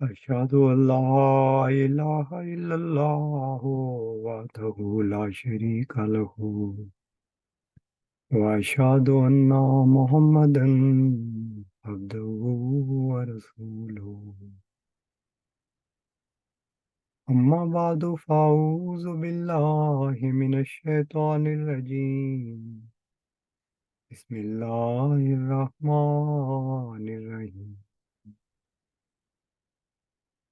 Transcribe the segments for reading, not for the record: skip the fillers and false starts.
أشهد أن لا إله إلا الله وحده لا شريك له وأشهد أن محمدا عبده ورسوله أما بعد فأعوذ بالله من الشيطان الرجيم بسم الله الرحمن الرحيم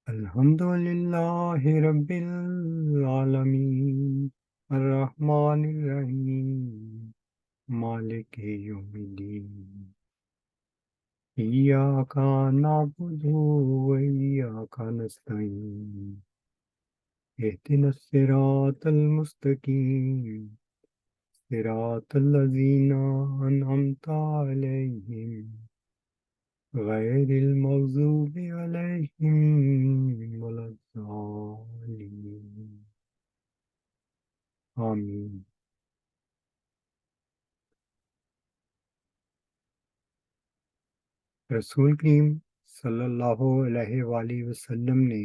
الحمد لله رب العالمين الرحمن الرحيم مالك يوم الدين إياك نعبد وإياك نستعين اهدنا الصراط المستقيم صراط الذين أنعمت عليهم غير المغضوب عليهم ولا الضالين آمین۔ رسول کریم صلی اللہ علیہ وآلہ وسلم نے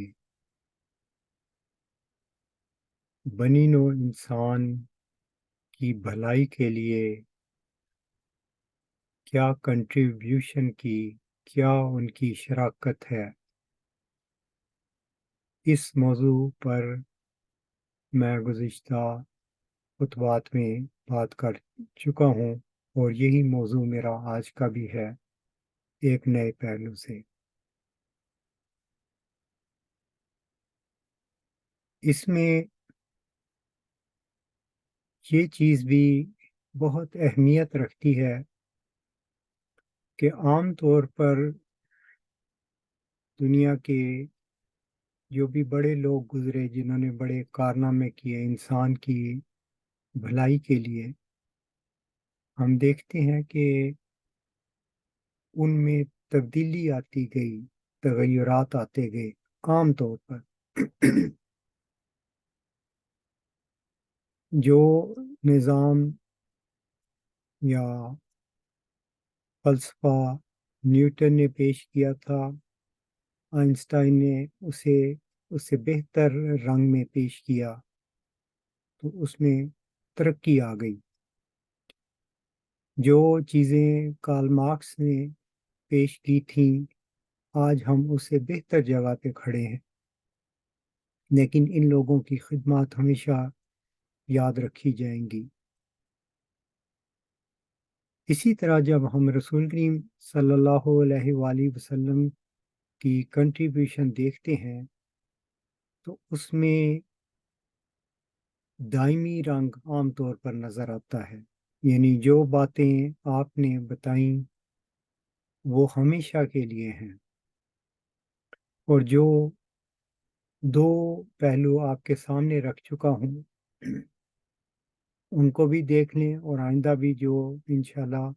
بنی نوع انسان کی بھلائی کے لیے کیا کنٹریبیوشن کی، کیا ان کی شراکت ہے، اس موضوع پر میں گزشتہ خطبات میں بات کر چکا ہوں، اور یہی موضوع میرا آج کا بھی ہے، ایک نئے پہلو سے۔ اس میں یہ چیز بھی بہت اہمیت رکھتی ہے کہ عام طور پر دنیا کے جو بھی بڑے لوگ گزرے، جنہوں نے بڑے کارنامے کیے انسان کی بھلائی کے لیے، ہم دیکھتے ہیں کہ ان میں تبدیلی آتی گئی، تغیرات آتے گئے عام طور پر۔ جو نظام یا فلسفہ نیوٹن نے پیش کیا تھا، آئنسٹائن نے اسے بہتر رنگ میں پیش کیا، تو اس میں ترقی آ گئی۔ جو چیزیں کارل مارکس نے پیش کی تھیں، آج ہم اسے بہتر جگہ پہ کھڑے ہیں، لیکن ان لوگوں کی خدمات ہمیشہ یاد رکھی جائیں گی۔ اسی طرح جب ہم رسول کریم صلی اللہ علیہ وآلہ وسلم کی کنٹریبیوشن دیکھتے ہیں تو اس میں دائمی رنگ عام طور پر نظر آتا ہے، یعنی جو باتیں آپ نے بتائیں وہ ہمیشہ کے لیے ہیں، اور جو دو پہلو آپ کے سامنے رکھ چکا ہوں ان کو بھی دیکھ لیں، اور آئندہ بھی جو انشاءاللہ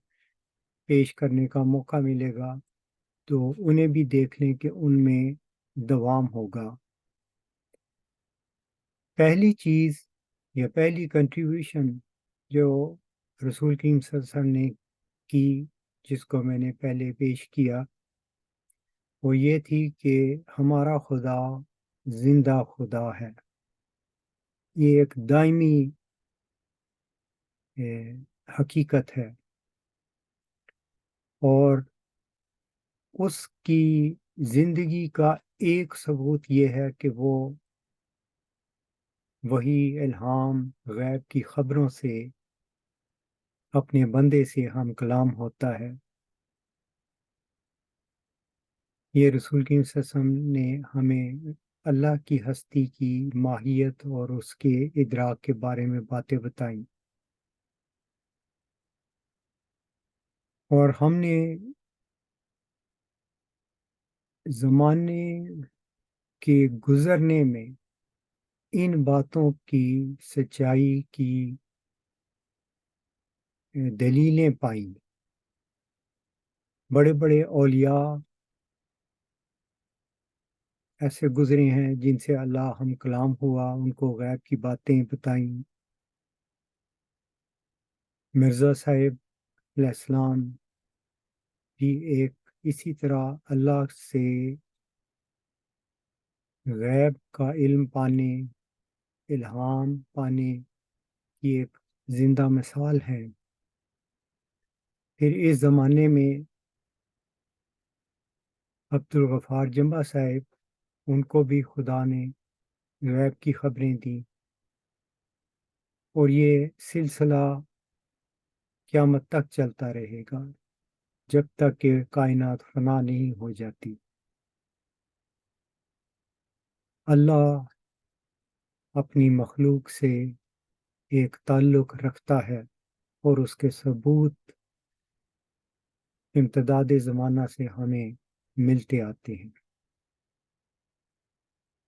پیش کرنے کا موقع ملے گا تو انہیں بھی دیکھ لیں کہ ان میں دوام ہوگا۔ پہلی چیز یا پہلی کنٹریبیوشن جو رسول کریم صلی اللہ علیہ وسلم نے کی، جس کو میں نے پہلے پیش کیا، وہ یہ تھی کہ ہمارا خدا زندہ خدا ہے۔ یہ ایک دائمی حقیقت ہے، اور اس کی زندگی کا ایک ثبوت یہ ہے کہ وہ وہی الہام غیب کی خبروں سے اپنے بندے سے ہم کلام ہوتا ہے۔ یہ رسول کریم صلی اللہ علیہ وسلم نے ہمیں اللہ کی ہستی کی ماہیت اور اس کے ادراک کے بارے میں باتیں بتائیں، اور ہم نے زمانے کے گزرنے میں ان باتوں کی سچائی کی دلیلیں پائیں۔ بڑے بڑے اولیاء ایسے گزرے ہیں جن سے اللہ ہم کلام ہوا، ان کو غیب کی باتیں بتائیں۔ مرزا صاحب علیہ السلام بھی ایک اسی طرح اللہ سے غیب کا علم پانے، الہام پانے کی ایک زندہ مثال ہے۔ پھر اس زمانے میں عبدالغفار جمبا صاحب، ان کو بھی خدا نے غیب کی خبریں دیں، اور یہ سلسلہ قیامت تک چلتا رہے گا جب تک کہ کائنات فنا نہیں ہو جاتی۔ اللہ اپنی مخلوق سے ایک تعلق رکھتا ہے اور اس کے ثبوت امتداد زمانہ سے ہمیں ملتے آتے ہیں۔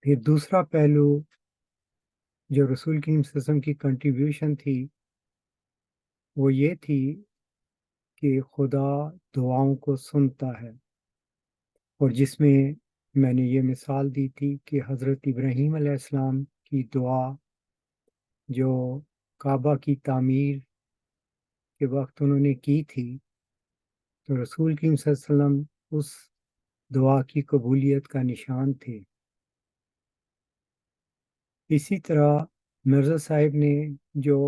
پھر دوسرا پہلو جو رسول کریم صلی اللہ علیہ وسلم کی کنٹریبیوشن تھی وہ یہ تھی کہ خدا دعاؤں کو سنتا ہے، اور جس میں نے یہ مثال دی تھی کہ حضرت ابراہیم علیہ السلام کی دعا جو کعبہ کی تعمیر کے وقت انہوں نے کی تھی، تو رسول کریم صلی اللہ علیہ وسلم اس دعا کی قبولیت کا نشان تھے۔ اسی طرح مرزا صاحب نے جو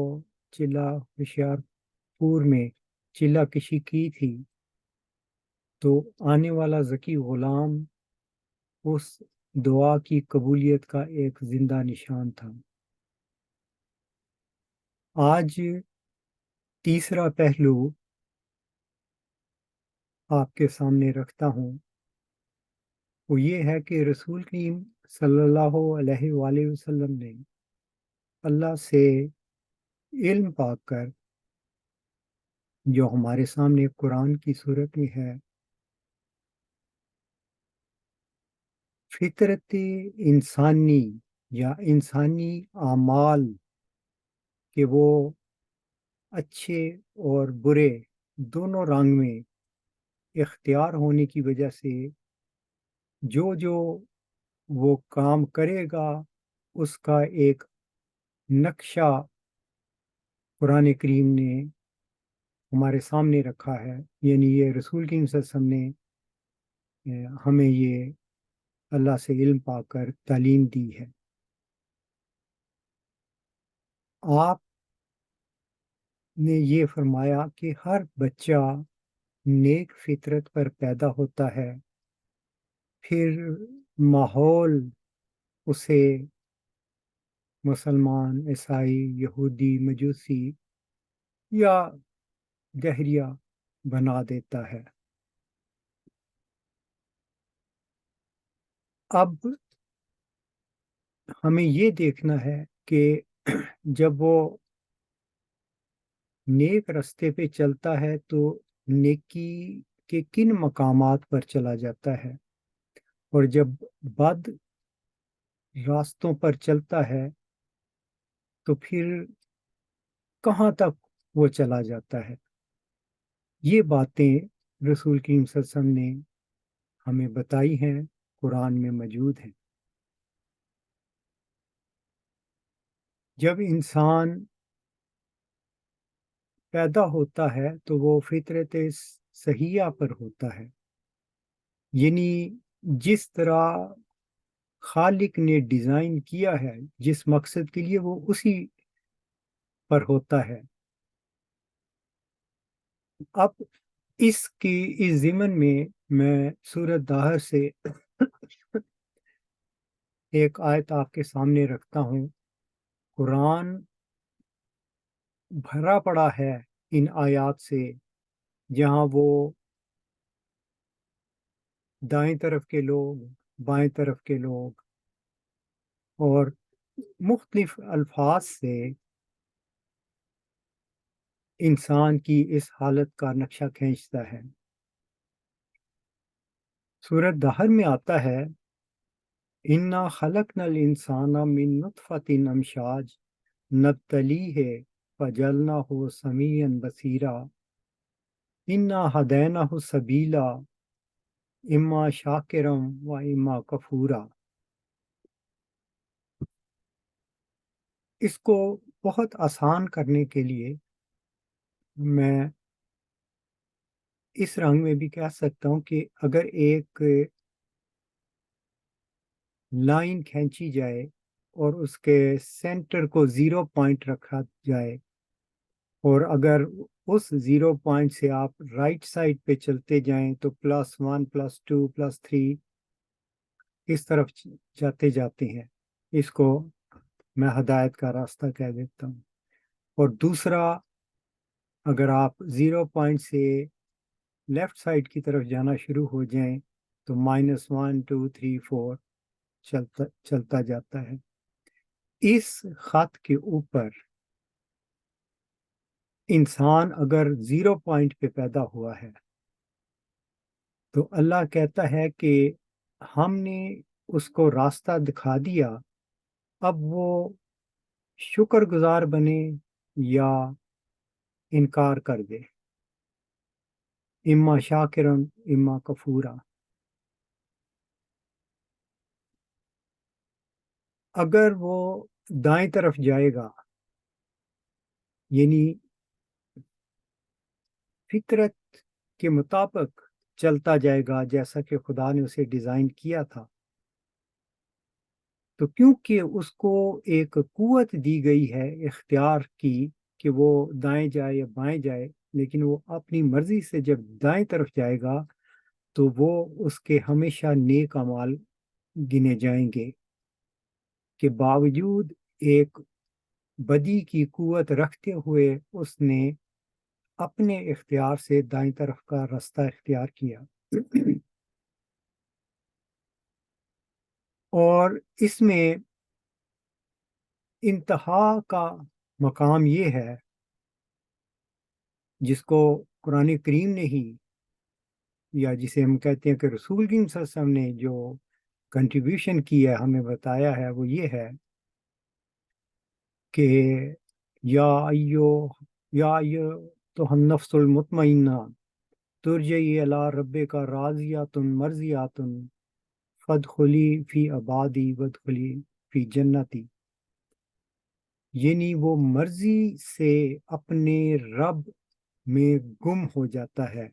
چلہ ہوشیار پور میں چلہ کشی کی تھی، تو آنے والا ذکی غلام اس دعا کی قبولیت کا ایک زندہ نشان تھا۔ آج تیسرا پہلو آپ کے سامنے رکھتا ہوں، وہ یہ ہے کہ رسول کریم صلی اللہ علیہ وآلہ وسلم نے اللہ سے علم پا کر، جو ہمارے سامنے قرآن کی صورت میں ہے، فطرت انسانی یا انسانی اعمال کہ وہ اچھے اور برے دونوں رنگ میں اختیار ہونے کی وجہ سے جو وہ کام کرے گا اس کا ایک نقشہ قرآن کریم نے ہمارے سامنے رکھا ہے، یعنی یہ رسول کریم صلی اللہ علیہ وسلم نے ہمیں یہ اللہ سے علم پا کر تعلیم دی ہے۔ آپ نے یہ فرمایا کہ ہر بچہ نیک فطرت پر پیدا ہوتا ہے، پھر ماحول اسے مسلمان، عیسائی، یہودی، مجوسی یا دہریہ بنا دیتا ہے۔ اب ہمیں یہ دیکھنا ہے کہ جب وہ نیک رستے پہ چلتا ہے تو نیکی کے کن مقامات پر چلا جاتا ہے، اور جب بد راستوں پر چلتا ہے تو پھر کہاں تک وہ چلا جاتا ہے۔ یہ باتیں رسول کریم صلی اللہ علیہ وسلم نے ہمیں بتائی ہیں، قرآن میں موجود ہیں۔ جب انسان پیدا ہوتا ہے تو وہ فطرت صحیحہ پر ہوتا ہے، یعنی جس طرح خالق نے ڈیزائن کیا ہے جس مقصد کے لیے، وہ اسی پر ہوتا ہے۔ اب اس ضمن میں سورۃ دہر سے ایک آیت آپ کے سامنے رکھتا ہوں۔ قرآن بھرا پڑا ہے ان آیات سے، جہاں وہ دائیں طرف کے لوگ، بائیں طرف کے لوگ اور مختلف الفاظ سے انسان کی اس حالت کا نقشہ کھینچتا ہے۔ سورۃ دہر میں آتا ہے، اِنَّا خَلَقْنَا الْإِنسَانَ مِن نُطْفَةٍ أَمْشَاجٍ نَبْتَلِيهِ فَجَعَلْنَاهُ سَمِيعًا بَصِيرًا إِنَّا هَدَيْنَاهُ السَّبِيلَ إِمَّا شَاكِرًا وَإِمَّا كَفُورًا۔ اس کو بہت آسان کرنے کے لیے میں اس رنگ میں بھی کہہ سکتا ہوں کہ اگر ایک لائن کھینچی جائے اور اس کے سینٹر کو 0 پوائنٹ رکھا جائے، اور اگر اس 0 پوائنٹ سے آپ رائٹ سائڈ پہ چلتے جائیں تو +1 +2 +3 اس طرف جاتے جاتے ہیں. اس کو میں ہدایت کا راستہ کہہ دیتا ہوں. اور دوسرا، اگر آپ 0 پوائنٹ سے لیفٹ سائڈ کی طرف جانا شروع ہو جائیں تو -1 2 3 4 چلتا جاتا ہے. اس خط کے اوپر انسان اگر 0 پوائنٹ پہ پیدا ہوا ہے تو اللہ کہتا ہے کہ ہم نے اس کو راستہ دکھا دیا، اب وہ شکر گزار بنے یا انکار کر دے، اما شاکرن اما کفورا. اگر وہ دائیں طرف جائے گا، یعنی فطرت کے مطابق چلتا جائے گا جیسا کہ خدا نے اسے ڈیزائن کیا تھا، تو کیونکہ اس کو ایک قوت دی گئی ہے اختیار کی کہ وہ دائیں جائے یا بائیں جائے، لیکن وہ اپنی مرضی سے جب دائیں طرف جائے گا تو وہ اس کے ہمیشہ نیک اعمال گنے جائیں گے، کہ باوجود ایک بدی کی قوت رکھتے ہوئے اس نے اپنے اختیار سے دائیں طرف کا راستہ اختیار کیا. اور اس میں انتہا کا مقام یہ ہے جس کو قرآن کریم نے ہی، یا جسے ہم کہتے ہیں کہ رسول کریم صلی اللہ علیہ وسلم نے جو کنٹریبیوشن کی ہے، ہمیں بتایا ہے، وہ یہ ہے کہ یا ایو یا ایو تو ہم نفس المطمئنہ ترجعی الی ربک راضیۃ مرضیۃ فادخلی فی عبادی وادخلی فی جنتی. یعنی وہ مرضی سے اپنے رب میں گم ہو جاتا ہے،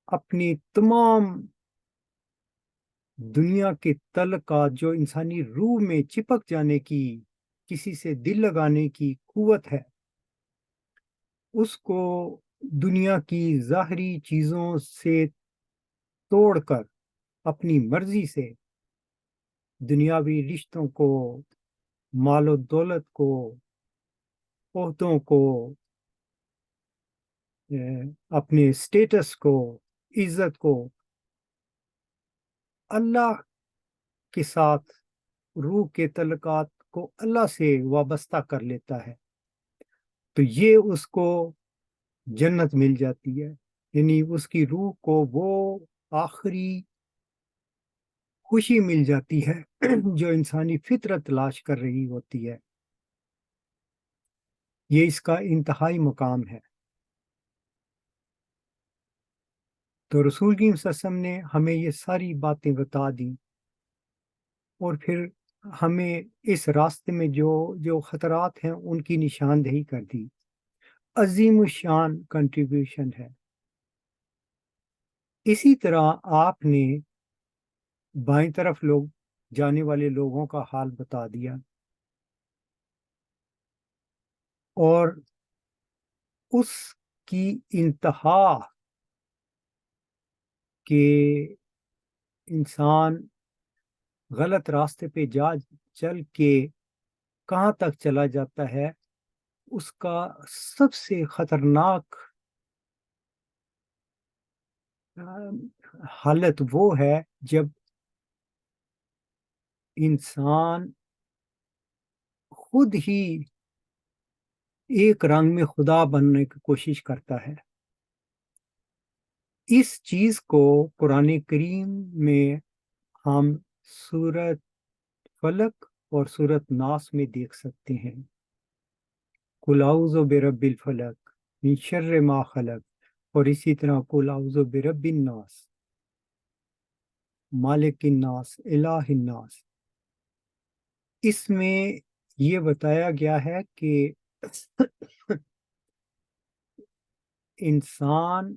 اپنی تمام دنیا کے تعلقات جو انسانی روح میں چپک جانے کی، کسی سے دل لگانے کی قوت ہے، اس کو دنیا کی ظاہری چیزوں سے توڑ کر اپنی مرضی سے دنیاوی رشتوں کو، مال و دولت کو، عہدوں کو، اپنے سٹیٹس کو، عزت کو اللہ کے ساتھ، روح کے تعلقات کو اللہ سے وابستہ کر لیتا ہے، تو یہ اس کو جنت مل جاتی ہے. یعنی اس کی روح کو وہ آخری خوشی مل جاتی ہے جو انسانی فطرت تلاش کر رہی ہوتی ہے. یہ اس کا انتہائی مقام ہے. تو رسول کریم صلی اللہ علیہ وسلم نے ہمیں یہ ساری باتیں بتا دی، اور پھر ہمیں اس راستے میں جو خطرات ہیں ان کی نشاندہی کر دی. عظیم الشان کنٹریبیوشن ہے. اسی طرح آپ نے بائیں طرف جانے والے لوگوں کا حال بتا دیا، اور اس کی انتہا کہ انسان غلط راستے پہ چل کے کہاں تک چلا جاتا ہے، اس کا سب سے خطرناک حالت وہ ہے جب انسان خود ہی ایک رنگ میں خدا بننے کی کوشش کرتا ہے. اس چیز کو قرآن کریم میں ہم سورت فلق اور سورت ناس میں دیکھ سکتے ہیں. قل اعوذ برب الفلق من شر ما خلق، اور اسی طرح قل اعوذ برب الناس مالک الناس الہ الناس. اس میں یہ بتایا گیا ہے کہ انسان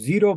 0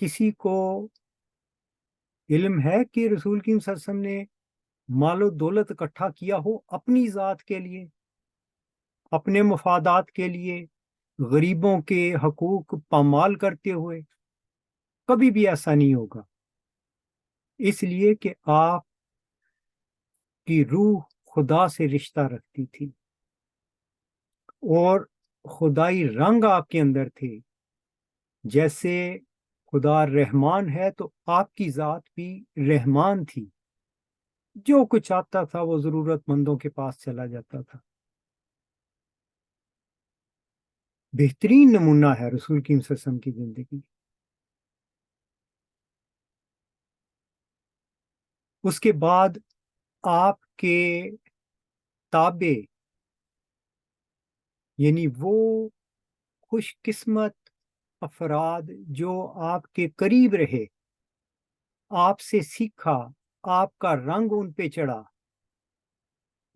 کسی کو علم ہے کہ رسول کریم صلی اللہ علیہ وسلم نے مال و دولت اکٹھا کیا ہو اپنی ذات کے لیے، اپنے مفادات کے لیے، غریبوں کے حقوق پامال کرتے ہوئے؟ کبھی بھی ایسا نہیں ہوگا، اس لیے کہ آپ کی روح خدا سے رشتہ رکھتی تھی اور خدائی رنگ آپ کے اندر تھے۔ جیسے خدا رحمان ہے تو آپ کی ذات بھی رحمان تھی، جو کچھ آتا تھا وہ ضرورت مندوں کے پاس چلا جاتا تھا۔ بہترین نمونہ ہے رسول کریم صلی اللہ علیہ وسلم کی زندگی۔ اس کے بعد آپ کے تابع، یعنی وہ خوش قسمت افراد جو آپ کے قریب رہے، آپ سے سیکھا، آپ کا رنگ ان پہ چڑھا،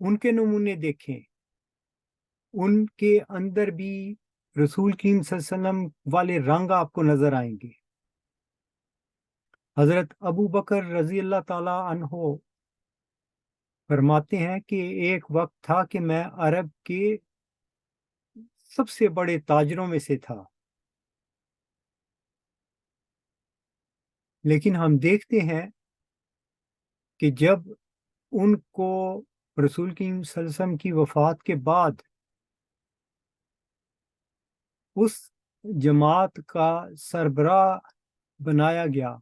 ان کے نمونے دیکھیں، ان کے اندر بھی رسول کریم صلی اللہ علیہ وسلم والے رنگ آپ کو نظر آئیں گے۔ حضرت ابو بکر رضی اللہ تعالی عنہ فرماتے ہیں کہ ایک وقت تھا کہ میں عرب کے سب سے بڑے تاجروں میں سے تھا، لیکن ہم دیکھتے ہیں کہ جب ان کو رسول کریم صلی اللہ علیہ وسلم کی وفات کے بعد اس جماعت کا سربراہ بنایا گیا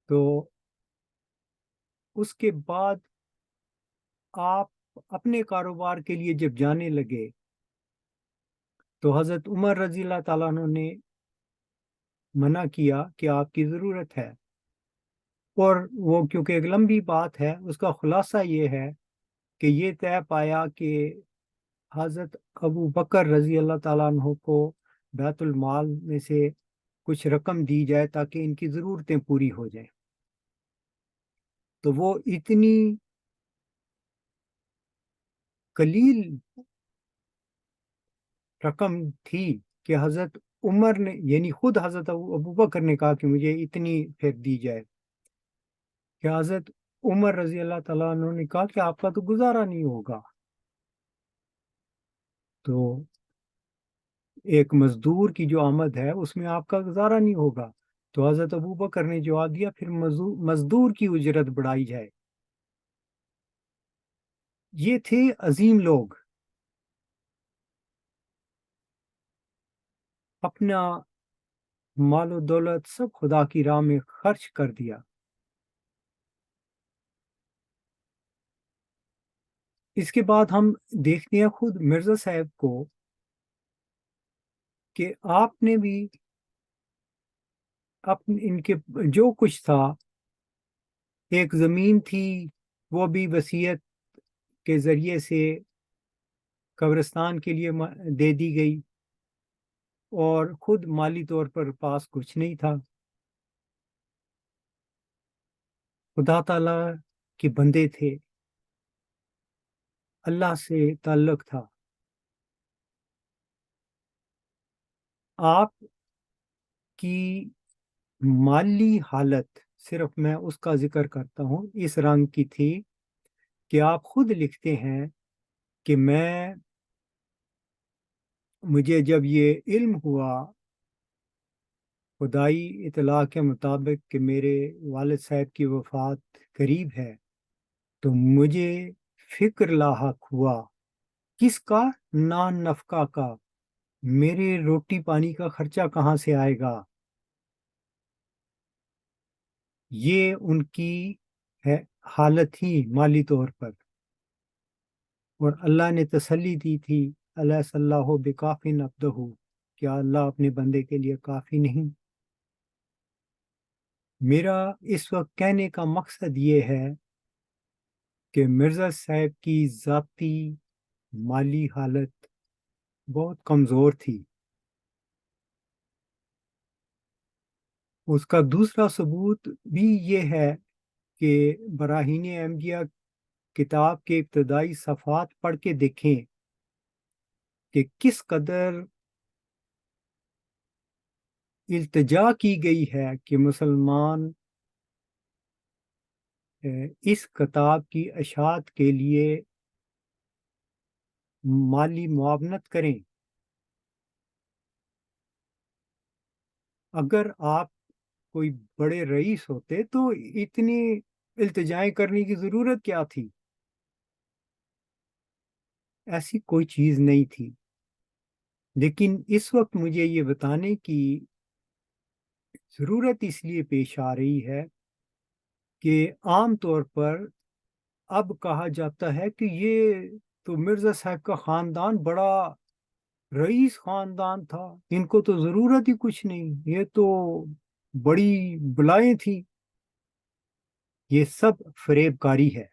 تو اس کے بعد آپ اپنے کاروبار کے لیے جب جانے لگے تو حضرت عمر رضی اللہ تعالیٰ عنہ نے منع کیا کہ آپ کی ضرورت ہے، اور وہ کیونکہ ایک لمبی بات ہے، اس کا خلاصہ یہ ہے کہ یہ طے پایا کہ حضرت ابو بکر رضی اللہ تعالیٰ عنہ کو بیت المال میں سے کچھ رقم دی جائے تاکہ ان کی ضرورتیں پوری ہو جائیں۔ تو وہ اتنی قلیل رقم تھی کہ حضرت عمر نے، یعنی خود حضرت ابو بکر نے کہا کہ مجھے اتنی پھر دی جائے، کہ حضرت عمر رضی اللہ تعالیٰ عنہ نے کہا کہ آپ کا تو گزارا نہیں ہوگا۔ تو ایک مزدور کی جو آمد ہے اس میں آپ کا گزارا نہیں ہوگا، تو حضرت ابو بکر نے جواب دیا پھر مزدور کی اجرت بڑھائی جائے۔ یہ تھے عظیم لوگ، اپنا مال و دولت سب خدا کی راہ میں خرچ کر دیا۔ اس کے بعد ہم دیکھتے ہیں خود مرزا صاحب کو کہ آپ نے بھی ان کے جو کچھ تھا، ایک زمین تھی وہ بھی وصیت کے ذریعے سے قبرستان کے لیے دے دی گئی، اور خود مالی طور پر پاس کچھ نہیں تھا۔ خدا تعالیٰ کے بندے تھے، اللہ سے تعلق تھا۔ آپ کی مالی حالت، صرف میں اس کا ذکر کرتا ہوں، اس رنگ کی تھی کہ آپ خود لکھتے ہیں کہ مجھے جب یہ علم ہوا خدائی اطلاع کے مطابق کہ میرے والد صاحب کی وفات قریب ہے، تو مجھے فکر لاحق ہوا، کس کا؟ نان نفقہ کا، میرے روٹی پانی کا خرچہ کہاں سے آئے گا۔ یہ ان کی حالت تھی مالی طور پر، اور اللہ نے تسلی دی تھی الیس اللہ بکاف عبدہ، کیا اللہ اپنے بندے کے لیے کافی نہیں؟ میرا اس وقت کہنے کا مقصد یہ ہے کہ مرزا صاحب کی ذاتی مالی حالت بہت کمزور تھی۔ اس کا دوسرا ثبوت بھی یہ ہے کہ براہین احمدیہ کتاب کے ابتدائی صفحات پڑھ کے دیکھیں کہ کس قدر التجا کی گئی ہے کہ مسلمان اس کتاب کی اشاعت کے لیے مالی معاونت کریں. اگر آپ کوئی بڑے رئیس ہوتے تو اتنی التجائیں کرنے کی ضرورت کیا تھی؟ ایسی کوئی چیز نہیں تھی. لیکن اس وقت مجھے یہ بتانے کی ضرورت اس لیے پیش آ رہی ہے کہ عام طور پر اب کہا جاتا ہے کہ یہ تو مرزا صاحب کا خاندان بڑا رئیس خاندان تھا، ان کو تو ضرورت ہی کچھ نہیں، یہ تو بڑی بلائیں تھیں. یہ سب فریب کاری ہے.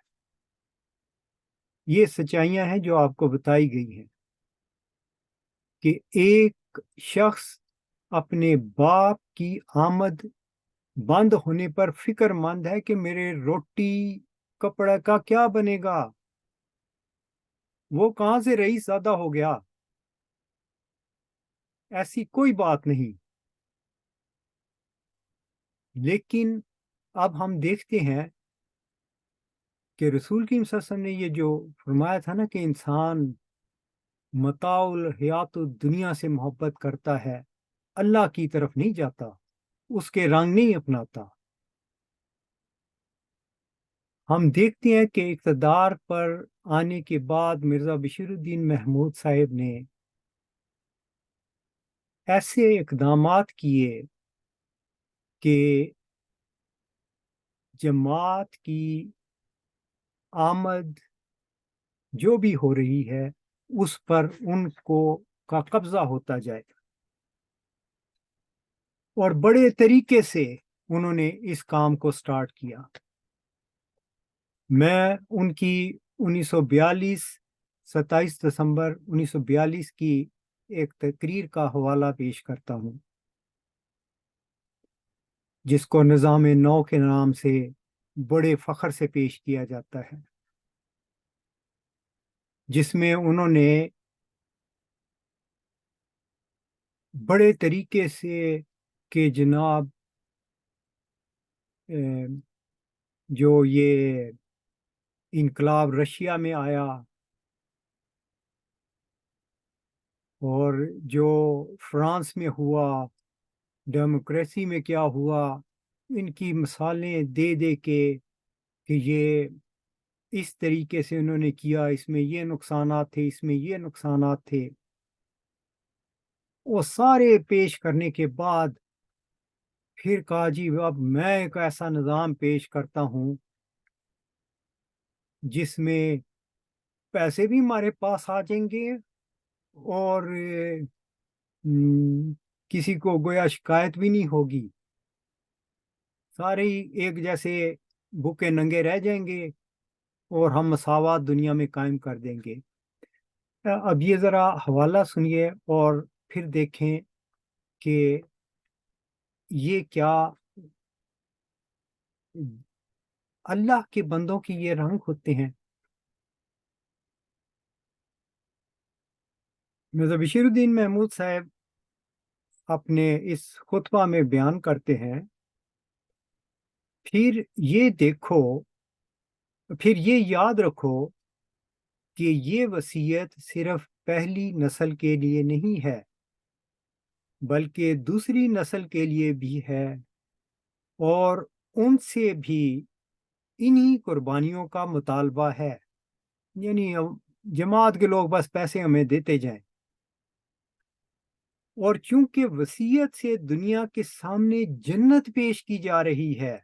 یہ سچائیاں ہیں جو آپ کو بتائی گئی ہیں کہ ایک شخص اپنے باپ کی آمد بند ہونے پر فکر مند ہے کہ میرے روٹی کپڑا کا کیا بنے گا. وہ کہاں سے رئیس زیادہ ہو گیا؟ ایسی کوئی بات نہیں. لیکن اب ہم دیکھتے ہیں کہ رسول کریم صلی اللہ علیہ وسلم نے یہ جو فرمایا تھا نا کہ انسان متاع الحیات دنیا سے محبت کرتا ہے، اللہ کی طرف نہیں جاتا، اس کے رنگ نہیں اپناتا. ہم دیکھتے ہیں کہ اقتدار پر آنے کے بعد مرزا بشیر الدین محمود صاحب نے ایسے اقدامات کیے کہ جماعت کی آمد جو بھی ہو رہی ہے اس پر ان کو کا قبضہ ہوتا جائے، اور بڑے طریقے سے انہوں نے اس کام کو سٹارٹ کیا. میں ان کی 1942 27 دسمبر 1942 کی ایک تقریر کا حوالہ پیش کرتا ہوں جس کو نظام نو کے نام سے بڑے فخر سے پیش کیا جاتا ہے، جس میں انہوں نے بڑے طریقے سے کہ جناب جو یہ انقلاب رشیا میں آیا اور جو فرانس میں ہوا، ڈیموکریسی میں کیا ہوا، ان کی مثالیں دے دے کے کہ یہ اس طریقے سے انہوں نے کیا، اس میں یہ نقصانات تھے، اس میں یہ نقصانات تھے. وہ سارے پیش کرنے کے بعد پھر کہا جی اب میں ایک ایسا نظام پیش کرتا ہوں جس میں پیسے بھی ہمارے پاس آ جائیں گے اور کسی کو گویا شکایت بھی نہیں ہوگی، سارے ہی ایک جیسے بھوکے ننگے رہ جائیں گے اور ہم مساوات دنیا میں قائم کر دیں گے. اب یہ ذرا حوالہ سنیے اور پھر دیکھیں کہ یہ کیا اللہ کے بندوں کی یہ رنگ ہوتے ہیں. مرزا بشیر الدین محمود صاحب اپنے اس خطبہ میں بیان کرتے ہیں، پھر یہ دیکھو، پھر یہ یاد رکھو کہ یہ وصیت صرف پہلی نسل کے لیے نہیں ہے بلکہ دوسری نسل کے لیے بھی ہے، اور ان سے بھی انہی قربانیوں کا مطالبہ ہے. یعنی جماعت کے لوگ بس پیسے ہمیں دیتے جائیں، اور چونکہ وصیت سے دنیا کے سامنے جنت پیش کی جا رہی ہے،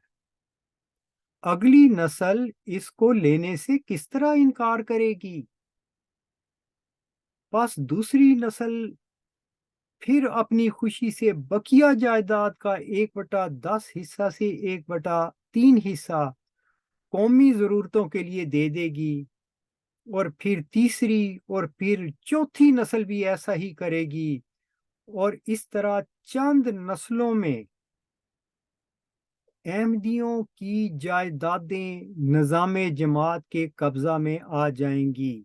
اگلی نسل اس کو لینے سے کس طرح انکار کرے گی؟ بس دوسری نسل پھر اپنی خوشی سے بقیہ جائیداد کا 1/10 حصہ سے 1/3 حصہ قومی ضرورتوں کے لیے دے دے گی، اور پھر تیسری اور پھر چوتھی نسل بھی ایسا ہی کرے گی، اور اس طرح چند نسلوں میں احمدیوں کی جائیدادیں نظام جماعت کے قبضہ میں آ جائیں گی.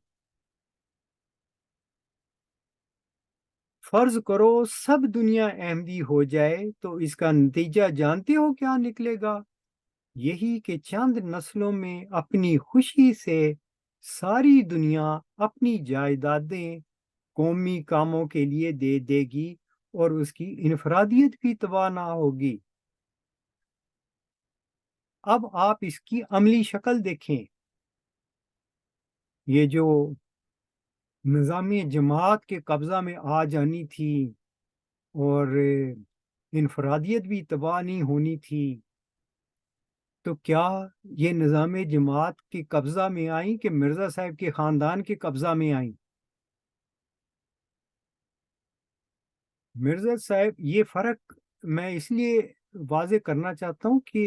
فرض کرو سب دنیا احمدی ہو جائے تو اس کا نتیجہ جانتے ہو کیا نکلے گا؟ یہی کہ چند نسلوں میں اپنی خوشی سے ساری دنیا اپنی جائیدادیں قومی کاموں کے لیے دے دے گی اور اس کی انفرادیت بھی تباہ نہ ہوگی۔ اب آپ اس کی عملی شکل دیکھیں۔ یہ جو نظام جماعت کے قبضہ میں آ جانی تھی اور انفرادیت بھی تباہ نہیں ہونی تھی، تو کیا یہ نظام جماعت کے قبضہ میں آئیں کہ مرزا صاحب کے خاندان کے قبضہ میں آئیں؟ مرزا صاحب، یہ فرق میں اس لیے واضح کرنا چاہتا ہوں کہ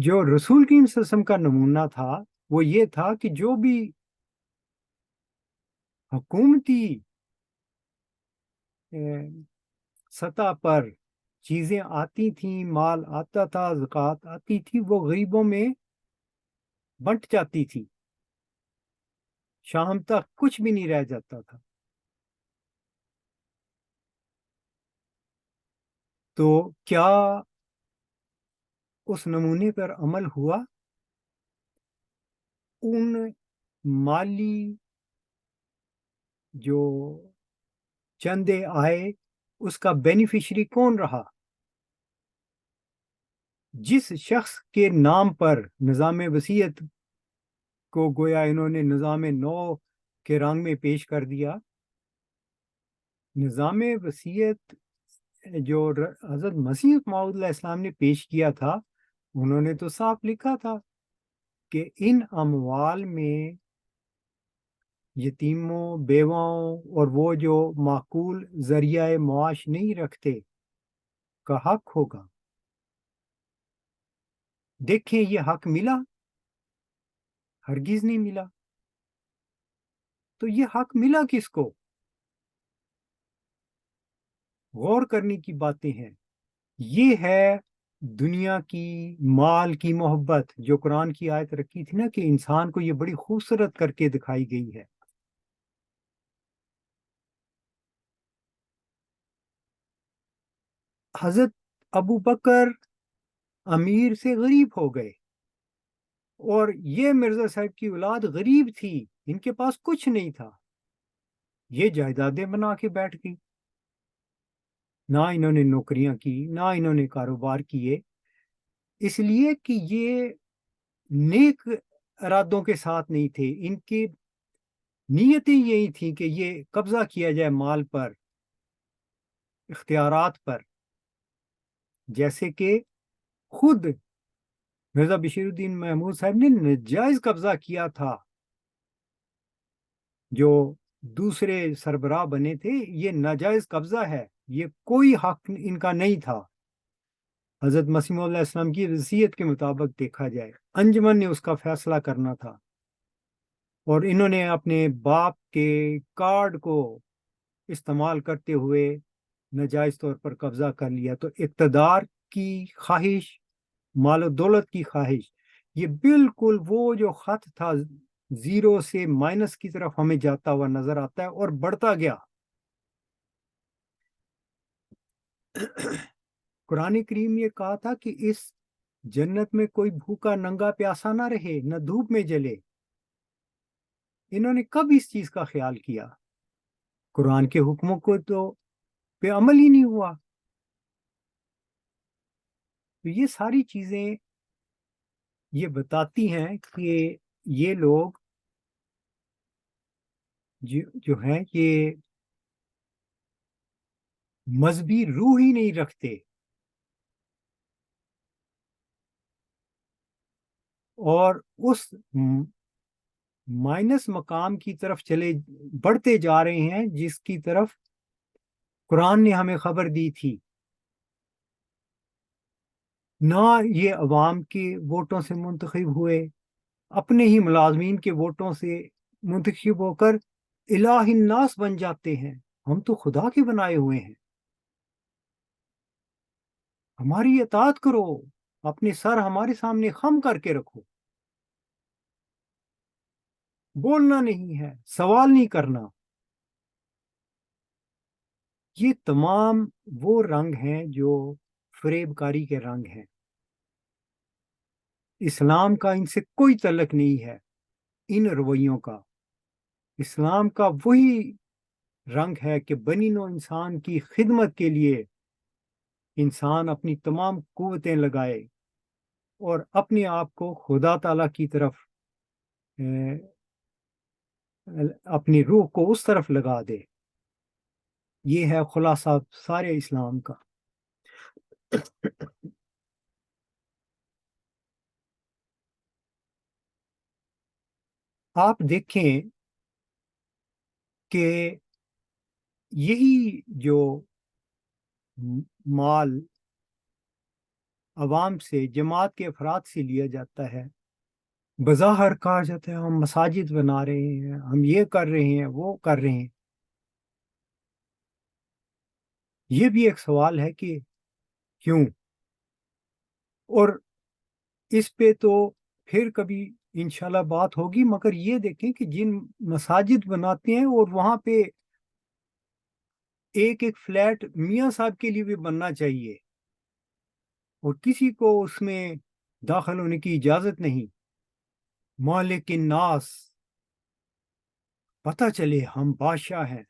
جو رسول کریم صلی اللہ علیہ وسلم کا نمونہ تھا وہ یہ تھا کہ جو بھی حکومتی سطح پر چیزیں آتی تھیں، مال آتا تھا، زکوٰۃ آتی تھی، وہ غریبوں میں بنٹ جاتی تھی، شام تک کچھ بھی نہیں رہ جاتا تھا۔ تو کیا اس نمونے پر عمل ہوا؟ ان مالی جو چندے آئے اس کا بینیفیشری کون رہا؟ جس شخص کے نام پر نظام وصیت کو گویا انہوں نے نظام نو کے رنگ میں پیش کر دیا۔ نظام وصیت جو حضرت مسیح موعود علیہ السلام نے پیش کیا تھا، انہوں نے تو صاف لکھا تھا کہ ان اموال میں یتیموں، بیواؤں اور وہ جو معقول ذریعہ معاش نہیں رکھتے کا حق ہوگا۔ دیکھیں یہ حق ملا؟ ہرگز نہیں ملا۔ تو یہ حق ملا کس کو؟ غور کرنے کی باتیں ہیں۔ یہ ہے دنیا کی مال کی محبت، جو قرآن کی آیت رکھی تھی نا کہ انسان کو یہ بڑی خوبصورت کر کے دکھائی گئی ہے۔ حضرت ابو بکر امیر سے غریب ہو گئے، اور یہ مرزا صاحب کی اولاد غریب تھی، ان کے پاس کچھ نہیں تھا، یہ جائیدادیں بنا کے بیٹھ گئی، نہ انہوں نے نوکریاں کی، نہ انہوں نے کاروبار کیے، اس لیے کہ یہ نیک ارادوں کے ساتھ نہیں تھے۔ ان کی نیتیں یہی تھیں کہ یہ قبضہ کیا جائے مال پر، اختیارات پر، جیسے کہ خود مرزا بشیر الدین محمود صاحب نے ناجائز قبضہ کیا تھا۔ جو دوسرے سربراہ بنے تھے، یہ ناجائز قبضہ ہے، یہ کوئی حق ان کا نہیں تھا۔ حضرت مسیح موعود علیہ السلام کی وصیت کے مطابق دیکھا جائے، انجمن نے اس کا فیصلہ کرنا تھا، اور انہوں نے اپنے باپ کے کارڈ کو استعمال کرتے ہوئے ناجائز طور پر قبضہ کر لیا۔ تو اقتدار کی خواہش، مال و دولت کی خواہش، یہ بالکل وہ جو خط تھا زیرو سے مائنس کی طرف ہمیں جاتا ہوا نظر آتا ہے اور بڑھتا گیا۔ قرآن کریم یہ کہا تھا کہ اس جنت میں کوئی بھوکا ننگا پیاسا نہ رہے، نہ دھوپ میں جلے۔ انہوں نے کب اس چیز کا خیال کیا؟ قرآن کے حکموں کو تو پہ عمل ہی نہیں ہوا۔ تو یہ ساری چیزیں یہ بتاتی ہیں کہ یہ لوگ جو ہیں یہ مذہبی روح ہی نہیں رکھتے، اور اس مائنس مقام کی طرف بڑھتے جا رہے ہیں جس کی طرف قرآن نے ہمیں خبر دی تھی۔ نہ یہ عوام کے ووٹوں سے منتخب ہوئے، اپنے ہی ملازمین کے ووٹوں سے منتخب ہو کر الہ الناس بن جاتے ہیں۔ ہم تو خدا کے بنائے ہوئے ہیں، ہماری اطاعت کرو، اپنے سر ہمارے سامنے خم کر کے رکھو، بولنا نہیں ہے، سوال نہیں کرنا۔ یہ تمام وہ رنگ ہیں جو فریب کاری کے رنگ ہیں. اسلام کا ان سے کوئی تعلق نہیں ہے، ان رویوں کا. اسلام کا وہی رنگ ہے کہ بنی نوع انسان کی خدمت کے لیے انسان اپنی تمام قوتیں لگائے اور اپنے آپ کو خدا تعالیٰ کی طرف اپنی روح کو اس طرف لگا دے. یہ ہے خلاصہ سارے اسلام کا. آپ دیکھیں کہ یہی جو مال عوام سے، جماعت کے افراد سے لیا جاتا ہے، بظاہر کہا جاتا ہے ہم مساجد بنا رہے ہیں، ہم یہ کر رہے ہیں، وہ کر رہے ہیں. یہ بھی ایک سوال ہے کہ کیوں؟ اور اس پہ تو پھر کبھی انشاءاللہ بات ہوگی، مگر یہ دیکھیں کہ جن مساجد بناتے ہیں اور وہاں پہ ایک ایک فلیٹ میاں صاحب کے لیے بھی بننا چاہیے اور کسی کو اس میں داخل ہونے کی اجازت نہیں. مالک الناس، پتہ چلے ہم بادشاہ ہیں.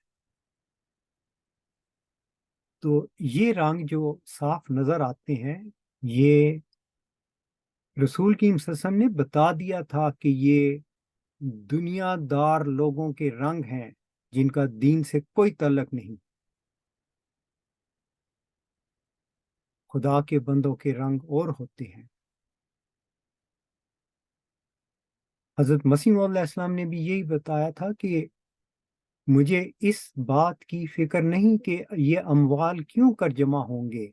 تو یہ رنگ جو صاف نظر آتے ہیں، یہ رسول کریم صلی اللہ علیہ وسلم نے بتا دیا تھا کہ یہ دنیا دار لوگوں کے رنگ ہیں جن کا دین سے کوئی تعلق نہیں. خدا کے بندوں کے رنگ اور ہوتے ہیں. حضرت مسیح علیہ السلام نے بھی یہی بتایا تھا کہ مجھے اس بات کی فکر نہیں کہ یہ اموال کیوں کر جمع ہوں گے،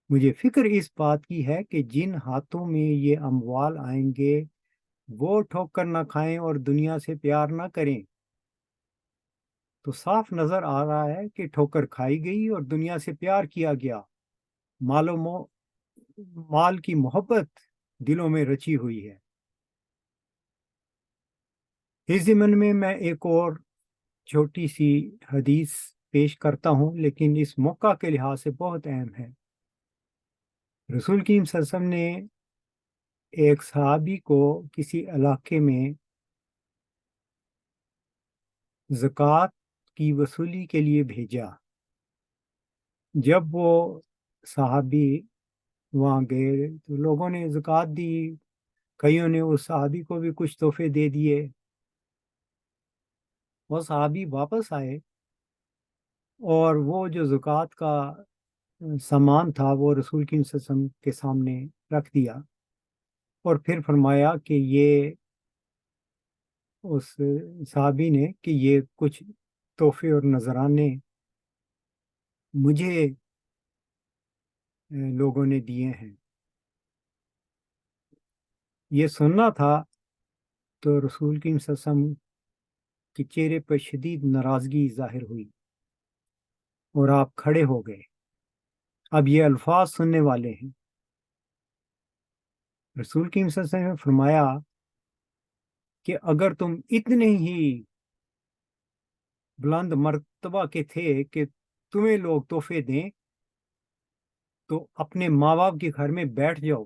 مجھے فکر اس بات کی ہے کہ جن ہاتھوں میں یہ اموال آئیں گے وہ ٹھوکر نہ کھائیں اور دنیا سے پیار نہ کریں. تو صاف نظر آ رہا ہے کہ ٹھوکر کھائی گئی اور دنیا سے پیار کیا گیا. مال کی محبت دلوں میں رچی ہوئی ہے. اس ضمن میں ایک اور چھوٹی سی حدیث پیش کرتا ہوں، لیکن اس موقع کے لحاظ سے بہت اہم ہے. رسول کریم صلی اللہ علیہ وسلم نے ایک صحابی کو کسی علاقے میں زکوٰۃ کی وصولی کے لیے بھیجا. جب وہ صحابی وہاں گئے تو لوگوں نے زکوٰۃ دی، کئیوں نے اس صحابی کو بھی کچھ تحفے دے دیے. وہ صحابی واپس آئے اور وہ جو زکوٰۃ کا سامان تھا وہ رسول کریم صلی اللہ علیہ وسلم کے سامنے رکھ دیا اور پھر فرمایا کہ یہ اس صحابی نے کہ یہ کچھ تحفے اور نذرانے مجھے لوگوں نے دیے ہیں. یہ سننا تھا تو رسول کریم صلی اللہ علیہ وسلم کے چہرے پر شدید ناراضگی ظاہر ہوئی اور آپ کھڑے ہو گئے. اب یہ الفاظ سننے والے ہیں. رسول کریم صلی اللہ علیہ وسلم نے فرمایا کہ اگر تم اتنے ہی بلند مرتبہ کے تھے کہ تمہیں لوگ تحفے دیں تو اپنے ماں باپ کے گھر میں بیٹھ جاؤ،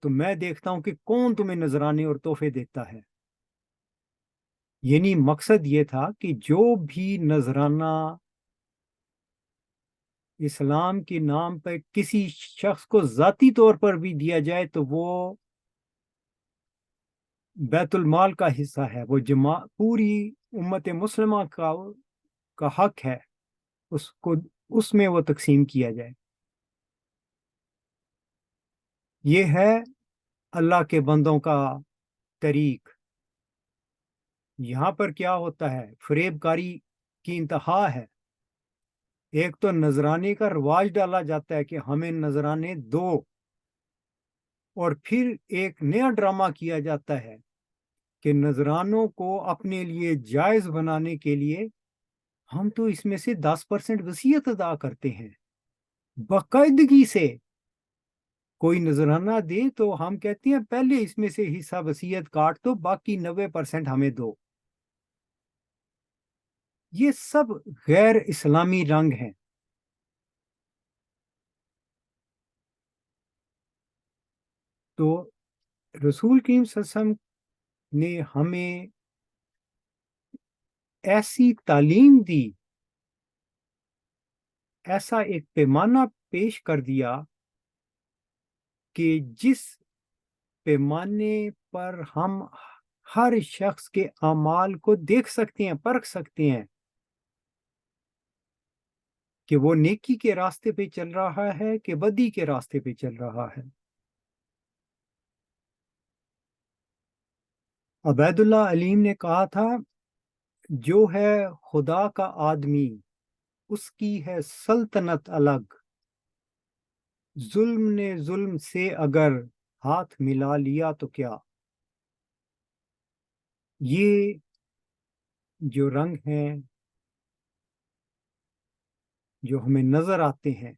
تو میں دیکھتا ہوں کہ کون تمہیں نذرانے اور تحفے دیتا ہے. یعنی مقصد یہ تھا کہ جو بھی نذرانہ اسلام کے نام پر کسی شخص کو ذاتی طور پر بھی دیا جائے تو وہ بیت المال کا حصہ ہے، وہ پوری امت مسلمہ کا حق ہے اس میں وہ تقسیم کیا جائے. یہ ہے اللہ کے بندوں کا طریق. یہاں پر کیا ہوتا ہے؟ فریب کاری کی انتہا ہے. ایک تو نذرانے کا رواج ڈالا جاتا ہے کہ ہمیں نذرانے دو، اور پھر ایک نیا ڈرامہ کیا جاتا ہے کہ نذرانوں کو اپنے لیے جائز بنانے کے لیے ہم تو اس میں سے 10% وصیت ادا کرتے ہیں. باقاعدگی سے کوئی نذرانہ دے تو ہم کہتے ہیں پہلے اس میں سے حصہ وصیت کاٹ دو، باقی 90% ہمیں دو. یہ سب غیر اسلامی رنگ ہیں. تو رسول کریم صلی اللہ علیہ وسلم نے ہمیں ایسی تعلیم دی، ایسا ایک پیمانہ پیش کر دیا کہ جس پیمانے پر ہم ہر شخص کے اعمال کو دیکھ سکتے ہیں، پرکھ سکتے ہیں کہ وہ نیکی کے راستے پہ چل رہا ہے کہ بدی کے راستے پہ چل رہا ہے. عبید اللہ علیم نے کہا تھا، جو ہے خدا کا آدمی اس کی ہے سلطنت الگ، ظلم نے ظلم سے اگر ہاتھ ملا لیا تو کیا. یہ جو رنگ ہیں جو ہمیں نظر آتے ہیں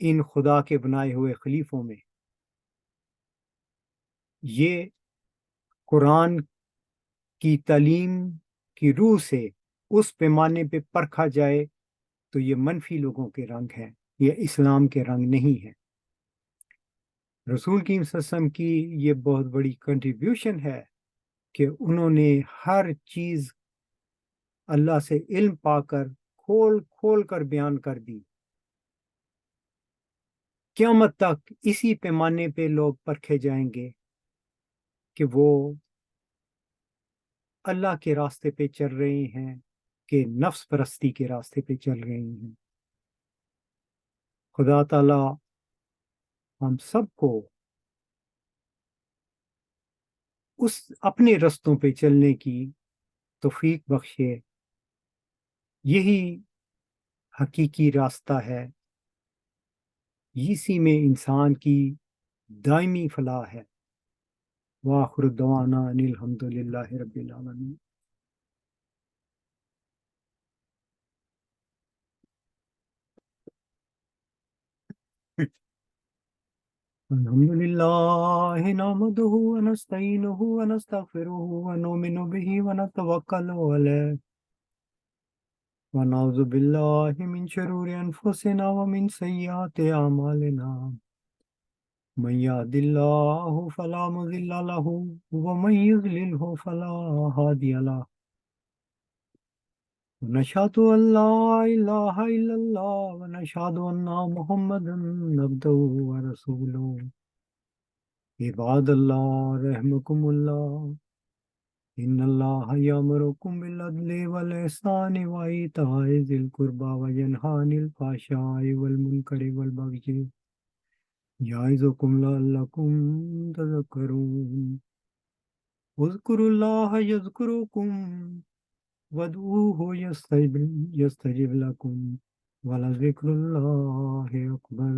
ان خدا کے بنائے ہوئے خلیفوں میں، یہ قرآن کی تعلیم کی روح سے اس پیمانے پہ پرکھا جائے تو یہ منفی لوگوں کے رنگ ہیں، یہ اسلام کے رنگ نہیں ہیں. رسول کریم صلی اللہ علیہ وسلم کی یہ بہت بڑی کنٹریبیوشن ہے کہ انہوں نے ہر چیز اللہ سے علم پا کر کھول کھول کر بیان کر دی. قیامت تک اسی پیمانے پہ لوگ پرکھے جائیں گے کہ وہ اللہ کے راستے پہ چل رہے ہیں کہ نفس پرستی کے راستے پہ چل رہے ہیں. خدا تعالی ہم سب کو اس اپنے رستوں پہ چلنے کی توفیق بخشے. یہی حقیقی راستہ ہے، اسی میں انسان کی دائمی فلاح ہے. وآخر دعوانا ان الحمد للہ رب العالمین. الحمد للہ نحمده ونستعینه ونستغفره ونؤمن به ونتوکل علیہ ونعوذ باللہ من شرور انفسنا ومن سیئات اعمالنا من يهد الله فلا مضل له ومن يضلله فلا هادي له ونشهد ان لا اله الا الله ونشهد ان محمدا عبده ورسوله. عباد اللہ رحمكم اللہ ان اللہ یامرکم بالعدل والاحسان وایتاء ذی القربى وینہی عن الفحشاء والمنکر والبغی یعظکم لعلکم تذکرون. اذکروا اللہ یذکرکم وادعوہ یستجب لکم ولذکر اللہ اکبر.